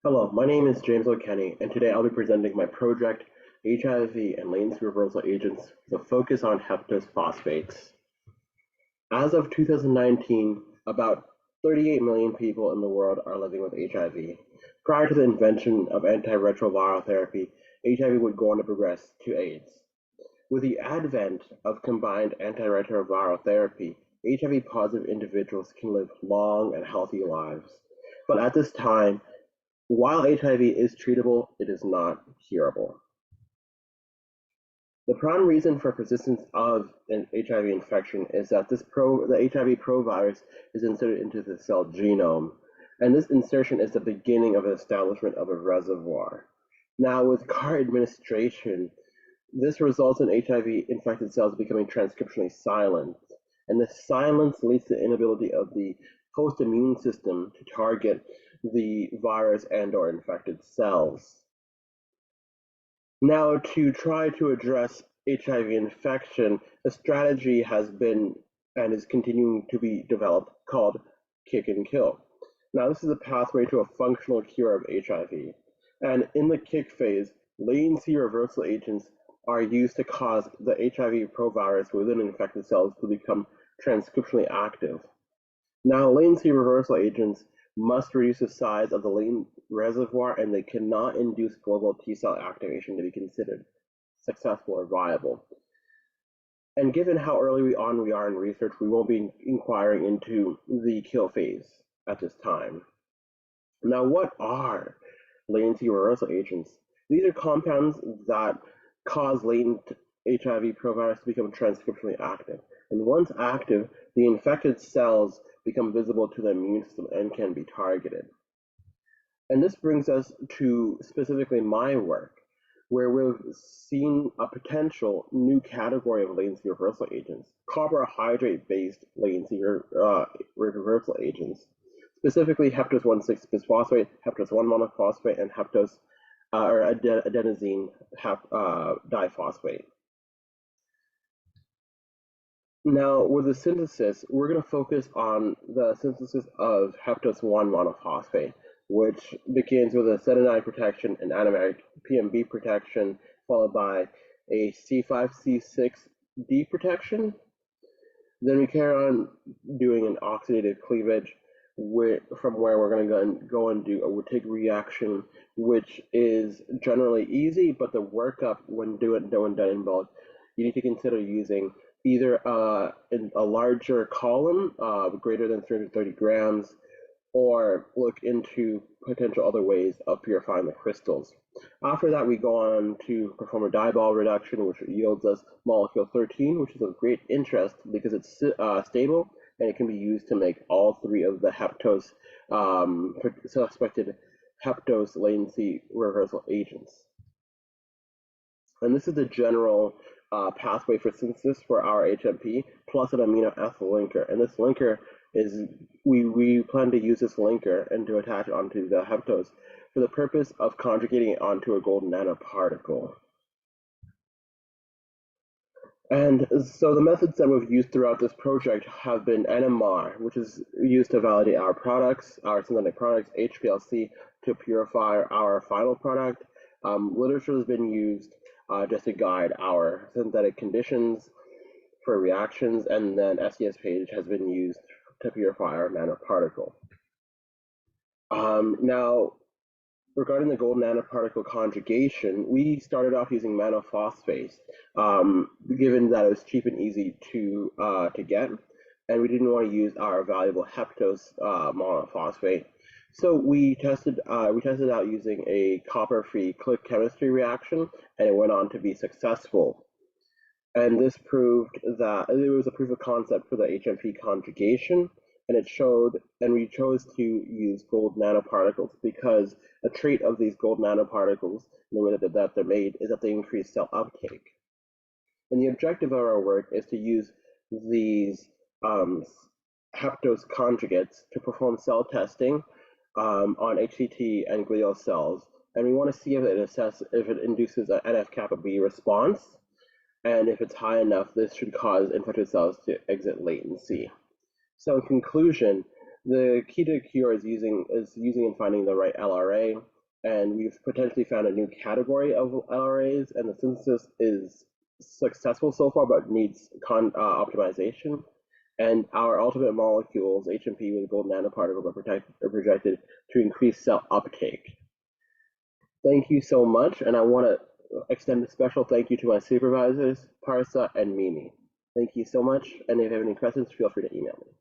Hello, my name is James O'Kenny, and today I'll be presenting my project, HIV and latency reversal agents, with a focus on heptose phosphates. As of 2019, about 38 million people in the world are living with HIV. Prior to the invention of antiretroviral therapy, HIV would go on to progress to AIDS. With the advent of combined antiretroviral therapy, HIV-positive individuals can live long and healthy lives. But at this time, while HIV is treatable, it is not curable. The prime reason for persistence of an HIV infection is that the HIV provirus is inserted into the cell genome, and this insertion is the beginning of the establishment of a reservoir. Now, with CAR administration, this results in HIV-infected cells becoming transcriptionally silent, and this silence leads to the inability of the host immune system to target the virus and/or infected cells. Now, to try to address HIV infection, a strategy has been and is continuing to be developed called kick and kill. Now, this is a pathway to a functional cure of HIV. And in the kick phase, latency reversal agents are used to cause the HIV provirus within infected cells to become transcriptionally active. Now, latency reversal agents must reduce the size of the latent reservoir, and they cannot induce global T cell activation to be considered successful or viable. And given how early we are in research, we won't be inquiring into the kill phase at this time. Now, what are latency reversal agents? These are compounds that cause latent HIV provirus to become transcriptionally active. And once active, the infected cells become visible to the immune system and can be targeted. And this brings us to specifically my work, where we've seen a potential new category of latency reversal agents, carbohydrate-based latency reversal agents, specifically heptose 1,6 bisphosphate, heptose 1 monophosphate, and heptose or adenosine diphosphate. Now, with the synthesis, we're going to focus on the synthesis of heptose 1 monophosphate, which begins with a adenine protection and aromatic PMB protection, followed by a C5C6D protection. Then we carry on doing an oxidative cleavage, from where we're going to go and do a Wittig reaction, which is generally easy, but the workup when done in bulk, you need to consider using either a larger column greater than 330 grams, or look into potential other ways of purifying the crystals. After that, we go on to perform a Dibol reduction, which yields us molecule 13, which is of great interest because it's stable and it can be used to make all three of the heptose suspected heptose latency reversal agents. And this is the general pathway for synthesis for our HMP plus an amino ethyl linker. And this linker is, we plan to use this linker and to attach it onto the heptose for the purpose of conjugating it onto a gold nanoparticle. And so the methods that we've used throughout this project have been NMR, which is used to validate our products, our synthetic products, HPLC to purify our final product. Literature has been used just to guide our synthetic conditions for reactions, and then SES-Page has been used to purify our nanoparticle. Now, regarding the gold nanoparticle conjugation, we started off using monophosphate, given that it was cheap and easy to get, and we didn't want to use our valuable heptose monophosphate. So we tested out using a copper-free click chemistry reaction, and it went on to be successful. And this proved that it was a proof of concept for the HMP conjugation, and it showed, and we chose to use gold nanoparticles because a trait of these gold nanoparticles, the way that they're made, is that they increase cell uptake. And the objective of our work is to use these heptose conjugates to perform cell testing on HCT and glial cells, and we want to see if it induces an NF-kappa B response, and if it's high enough, this should cause infected cells to exit latency. So in conclusion, The key to cure is using and finding the right LRA, and we've potentially found a new category of LRAs, and the synthesis is successful so far, but needs optimization. And our ultimate molecules, HMP with gold nanoparticle, are projected to increase cell uptake. Thank you so much, and I want to extend a special thank you to my supervisors, Parsa and Mimi. Thank you so much, and if you have any questions, feel free to email me.